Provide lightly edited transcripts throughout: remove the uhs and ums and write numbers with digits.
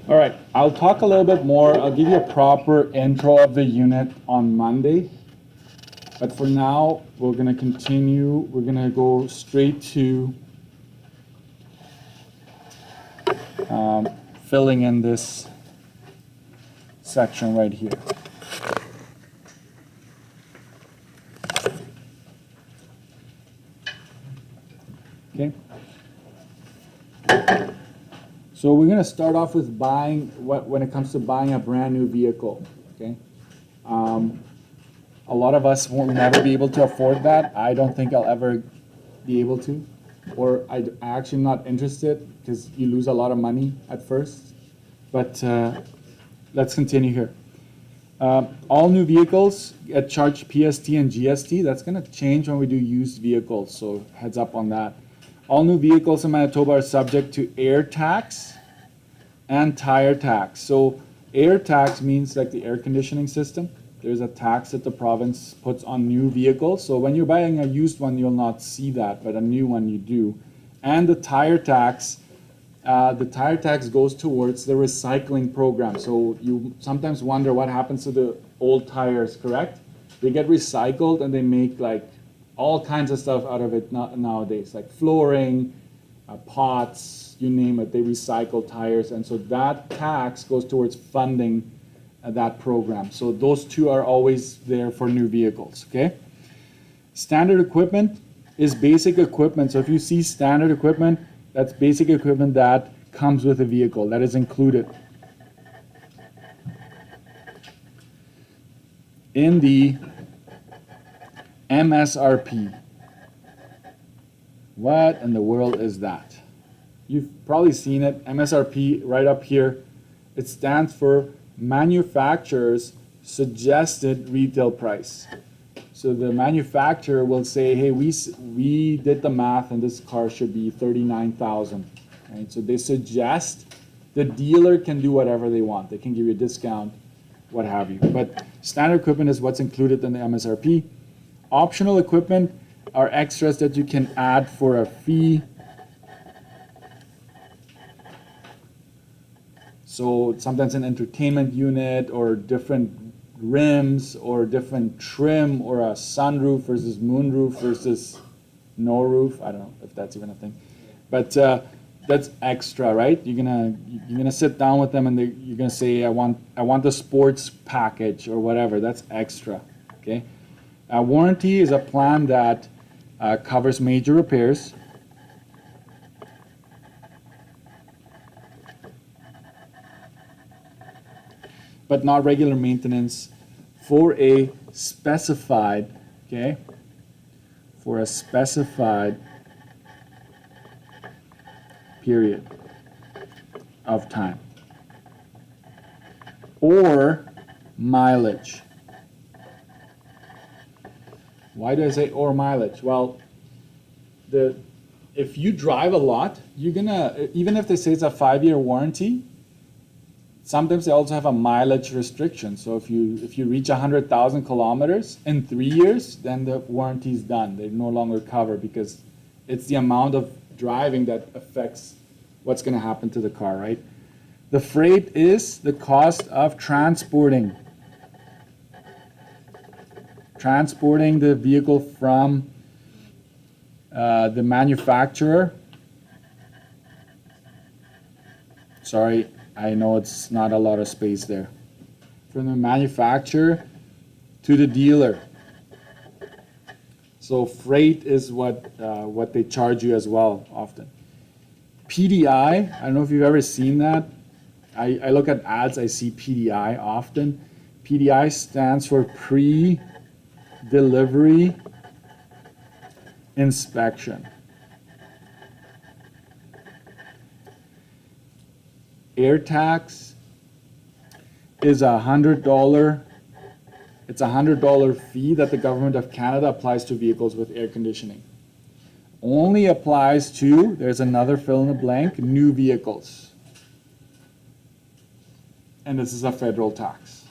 All right, I'll talk a little bit more. I'll give you a proper intro of the unit on Monday. But for now, we're going to continue. We're going to go straight to filling in this section right here. Okay. So we're going to start off with buying, when it comes to buying a brand new vehicle, okay? A lot of us will never be able to afford that. I don't think I'll ever be able to, or I'm actually not interested because you lose a lot of money at first. But let's continue here. All new vehicles get charged PST and GST. That's going to change when we do used vehicles, so heads up on that. All new vehicles in Manitoba are subject to air tax and tire tax. So air tax means like the air conditioning system. There's a tax that the province puts on new vehicles. So when you're buying a used one, you'll not see that, but a new one you do. And the tire tax goes towards the recycling program. So you sometimes wonder what happens to the old tires, correct? They get recycled and they make like all kinds of stuff out of it nowadays, like flooring, pots, you name it. They recycle tires, and so that tax goes towards funding that program. So those two are always there for new vehicles, okay? Standard equipment is basic equipment. So if you see standard equipment, that's basic equipment that comes with a vehicle, that is included in the MSRP. What in the world is that? You've probably seen it, MSRP right up here. It stands for manufacturer's suggested retail price. So the manufacturer will say, hey, we did the math and this car should be $39,000. Right? So they suggest, the dealer can do whatever they want. They can give you a discount, what have you. But standard equipment is what's included in the MSRP. Optional equipment are extras that you can add for a fee. So sometimes an entertainment unit or different rims or different trim or a sunroof versus moonroof versus no roof. I don't know if that's even a thing. But that's extra, right? You're gonna sit down with them and you're gonna say, I want the sports package or whatever. That's extra, okay? Warranty is a plan that covers major repairs, but not regular maintenance for a specified, okay, for a specified period of time, or mileage. Why do I say or mileage? Well, if you drive a lot, you're gonna, even if they say it's a 5-year warranty, sometimes they also have a mileage restriction. So if you reach 100,000 kilometers in 3 years, then the warranty is done. They no longer cover because it's the amount of driving that affects what's going to happen to the car, right? The freight is the cost of transporting the vehicle from the manufacturer. Sorry, I know it's not a lot of space there. From the manufacturer to the dealer. So freight is what they charge you as well often. PDI, I don't know if you've ever seen that. I look at ads, I see PDI often. PDI stands for pre-delivery inspection. Air tax is $100. It's a $100 fee that the government of Canada applies to vehicles with air conditioning. Only applies to, there's another fill in the blank, new vehicles. And this is a federal tax.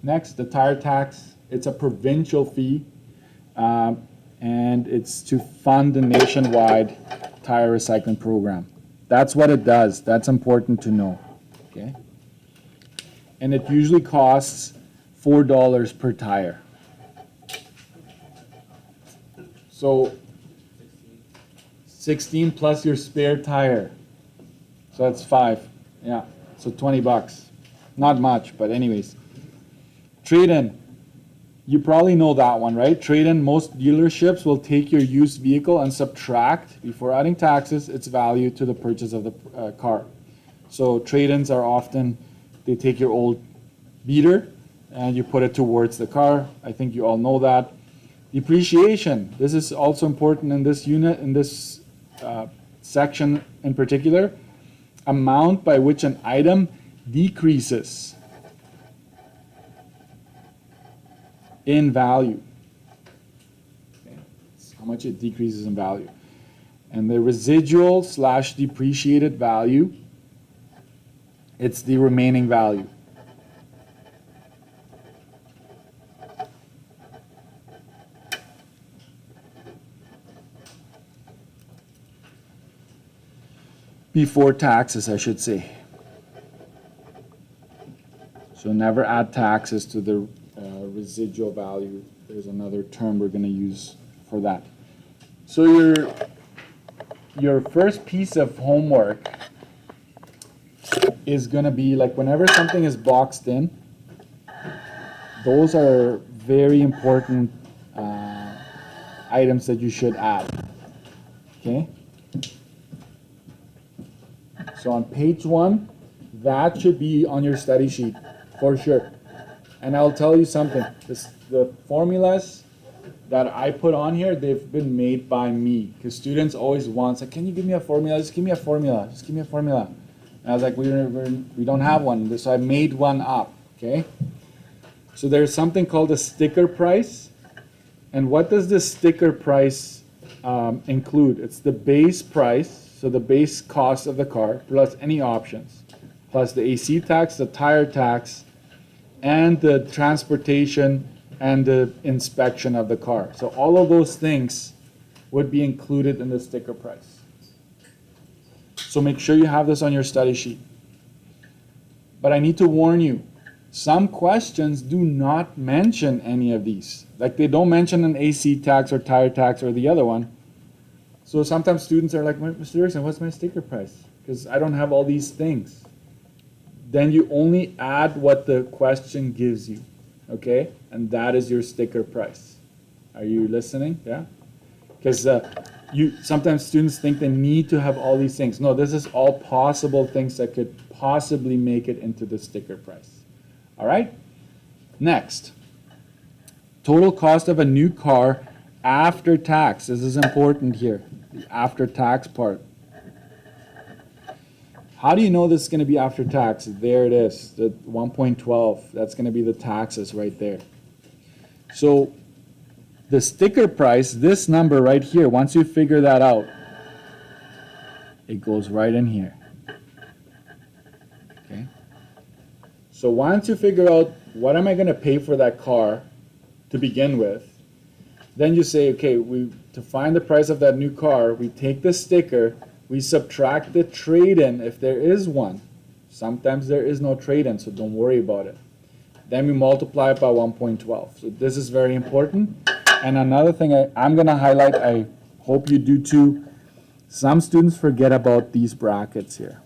Next, the tire tax. It's a provincial fee. And and it's to fund the nationwide tire recycling program. That's what it does. That's important to know. Okay? And it usually costs $4 per tire. So 16 plus your spare tire. So that's 5. Yeah. So 20 bucks. Not much, but anyways. Trade-in. You probably know that one, right? Trade-in, most dealerships will take your used vehicle and subtract, before adding taxes, its value to the purchase of the car. So trade-ins are often, they take your old beater and you put it towards the car. I think you all know that. Depreciation. This is also important in this unit, in this section in particular. Amount by which an item decreases in value. Okay. How much it decreases in value. And the residual / depreciated value, it's the remaining value. Before taxes, I should say. So never add taxes to the residual value. There's another term we're going to use for that. So your first piece of homework is going to be like whenever something is boxed in, those are very important items that you should add. Okay? So on page 1, that should be on your study sheet for sure. And I'll tell you something, the formulas that I put on here, they've been made by me. Because students always want, like, can you give me a formula? Just give me a formula. Just give me a formula. And I was like, we don't have one. So I made one up, okay? So there's something called a sticker price. And what does the sticker price include? It's the base price, so the base cost of the car, plus any options, plus the AC tax, the tire tax, and the transportation and the inspection of the car. So all of those things would be included in the sticker price. So make sure you have this on your study sheet. But I need to warn you, some questions do not mention any of these. Like they don't mention an AC tax or tire tax or the other one. So sometimes students are like, Mr. Erickson, what's my sticker price? Because I don't have all these things. Then you only add what the question gives you, okay? And that is your sticker price. Are you listening? Yeah? Because sometimes students think they need to have all these things. No, this is all possible things that could possibly make it into the sticker price. All right? Next. Total cost of a new car after tax. This is important here, the after tax part. How do you know this is going to be after tax? There it is, the 1.12. That's going to be the taxes right there. So the sticker price, this number right here, once you figure that out, it goes right in here. Okay. So once you figure out what am I going to pay for that car to begin with, then you say, okay, to find the price of that new car, we take the sticker, we subtract the trade-in if there is one. Sometimes there is no trade-in, so don't worry about it. Then we multiply it by 1.12. So this is very important. And another thing I'm going to highlight, I hope you do too, some students forget about these brackets here.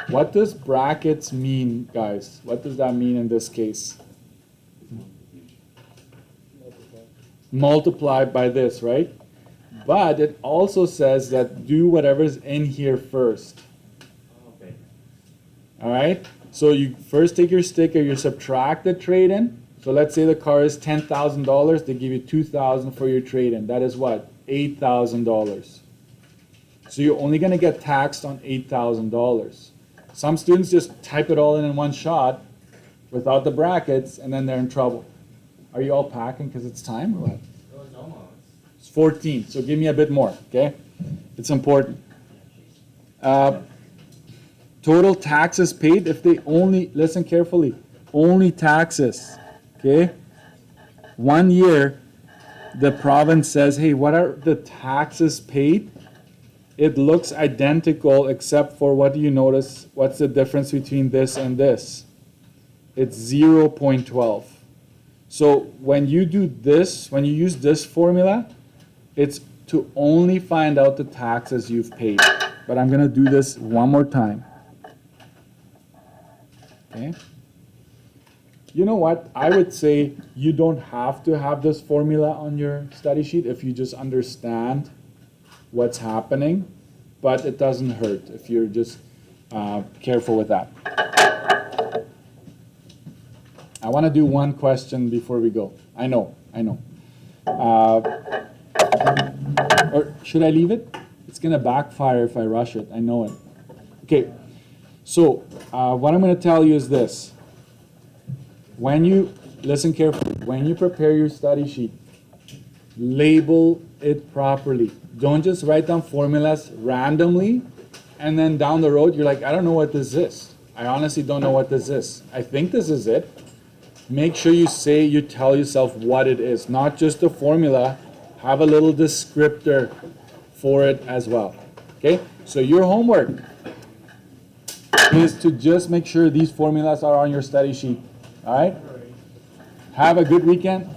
What does brackets mean, guys? What does that mean in this case? Multiply by this, right? But it also says that do whatever's in here first. Okay. All right? So you first take your sticker, you subtract the trade-in. So let's say the car is $10,000. They give you $2,000 for your trade-in. That is what? $8,000. So you're only going to get taxed on $8,000. Some students just type it all in one shot without the brackets, and then they're in trouble. Are you all packing because it's time or what? It's almost. It's 14, so give me a bit more, okay? It's important. Total taxes paid if they only, listen carefully, only taxes, okay? 1 year, the province says, hey, what are the taxes paid? It looks identical, except for, what do you notice? What's the difference between this and this? It's 0.12. So when you do this, when you use this formula, it's to only find out the taxes you've paid. But I'm going to do this one more time. Okay? You know what? I would say you don't have to have this formula on your study sheet if you just understand what's happening, but it doesn't hurt if you're just careful with that. I want to do one question before we go. I know. Or should I leave it? It's going to backfire if I rush it. I know it. Okay, so what I'm going to tell you is this. When you, listen carefully, when you prepare your study sheet, label it properly. Don't just write down formulas randomly, and then down the road, you're like, I don't know what this is. I honestly don't know what this is. I think this is it. Make sure you tell yourself what it is, not just a formula. Have a little descriptor for it as well. Okay? So your homework is to just make sure these formulas are on your study sheet. All right? Have a good weekend.